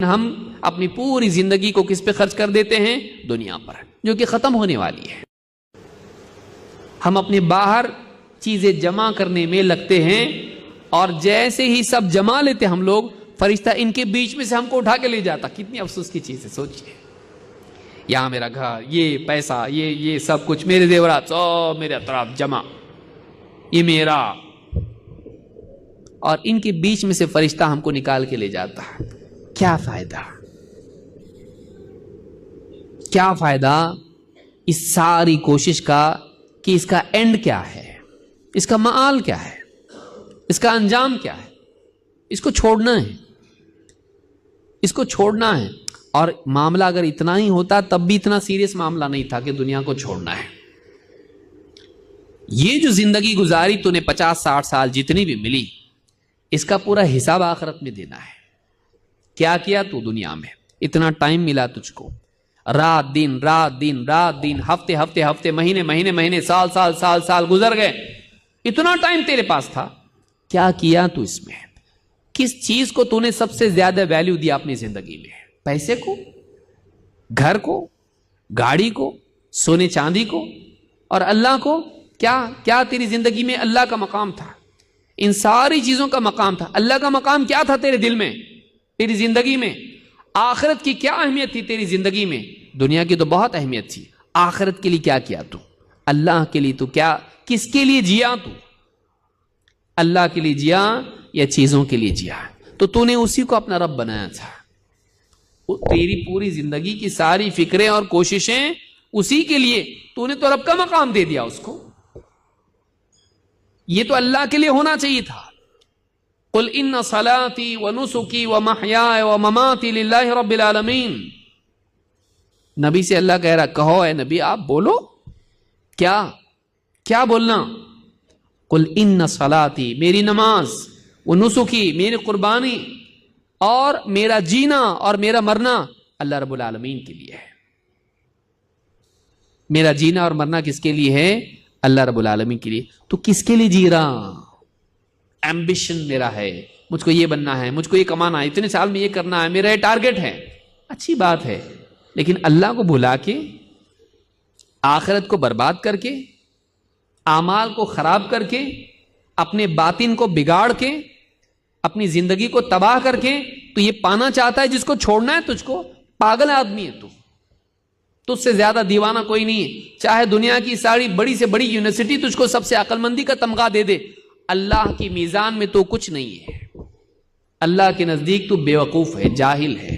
ہم اپنی پوری زندگی کو کس پہ خرچ کر دیتے ہیں؟ دنیا پر، جو کہ ختم ہونے والی ہے۔ ہم اپنے باہر چیزیں جمع کرنے میں لگتے ہیں، اور جیسے ہی سب جمع لیتے ہم لوگ، فرشتہ ان کے بیچ میں سے ہم کو اٹھا کے لے جاتا۔ کتنی افسوس کی چیز ہے، سوچئے، یہاں میرا گھر، یہ پیسہ، یہ سب کچھ، میرے زیورات سب میرے اطراف جمع، یہ میرا، اور ان کے بیچ میں سے فرشتہ ہم کو نکال کے لے جاتا ہے۔ کیا فائدہ؟ کیا فائدہ اس ساری کوشش کا کہ اس کا اینڈ کیا ہے، اس کا مآل کیا ہے، اس کا انجام کیا ہے؟ اس کو چھوڑنا ہے، اس کو چھوڑنا ہے۔ اور معاملہ اگر اتنا ہی ہوتا تب بھی اتنا سیریس معاملہ نہیں تھا کہ دنیا کو چھوڑنا ہے۔ یہ جو زندگی گزاری تو نے 50-60 سال جتنی بھی ملی، اس کا پورا حساب آخرت میں دینا ہے۔ کیا کیا تو دنیا میں؟ اتنا ٹائم ملا تجھ کو، رات دن رات دن رات دن، ہفتے ہفتے ہفتے، مہینے مہینے مہینے، سال سال سال سال گزر گئے، اتنا ٹائم تیرے پاس تھا، کیا کیا تو اس میں؟ کس چیز کو تو نے سب سے زیادہ ویلیو دیا اپنی زندگی میں؟ پیسے کو، گھر کو، گاڑی کو، سونے چاندی کو، اور اللہ کو؟ کیا تیری زندگی میں اللہ کا مقام تھا؟ ان ساری چیزوں کا مقام تھا۔ اللہ کا مقام کیا تھا تیرے دل میں، تیری زندگی میں؟ آخرت کی کیا اہمیت تھی تیری زندگی میں؟ دنیا کی تو بہت اہمیت تھی، آخرت کے لیے کیا کیا تو؟ اللہ کے لیے تو کیا، کس کے لیے جیا تو؟ اللہ کے لیے جیا یا چیزوں کے لیے جیا؟ تو نے اسی کو اپنا رب بنایا تھا۔ تیری پوری زندگی کی ساری فکریں اور کوششیں اسی کے لیے، تو نے تو رب کا مقام دے دیا اس کو۔ یہ تو اللہ کے لیے ہونا چاہیے تھا۔ قل ان صلاتي ونسكي ومحياي ومماتي لله رب العالمین۔ نبی سے اللہ کہہ رہا، کہو اے نبی، آپ بولو، کیا بولنا؟ قل ان صلاتي، میری نماز، ونسكي، میری قربانی، اور میرا جینا اور میرا مرنا اللہ رب العالمین کے لیے ہے۔ میرا جینا اور مرنا کس کے لیے ہے؟ اللہ رب العالمین کے لیے۔ تو کس کے لیے جی رہا؟ ایمبیشن میرا ہے، مجھ کو یہ بننا ہے، مجھ کو یہ کمانا ہے، اتنے سال میں یہ کرنا ہے، میرا یہ ٹارگٹ ہے، اچھی بات ہے، لیکن اللہ کو بھلا کے، آخرت کو برباد کر کے، اعمال کو خراب کر کے، اپنے باطن کو بگاڑ کے، اپنی زندگی کو تباہ کر کے تو یہ پانا چاہتا ہے جس کو چھوڑنا ہے تجھ کو؟ پاگل آدمی ہے تو، تجھ سے زیادہ دیوانہ کوئی نہیں ہے۔ چاہے دنیا کی ساری بڑی سے بڑی یونیورسٹی تجھ کو سب سے عقل مندی کا تمغہ دے دے، اللہ کی میزان میں تو کچھ نہیں ہے۔ اللہ کے نزدیک تو بے وقوف ہے، جاہل ہے۔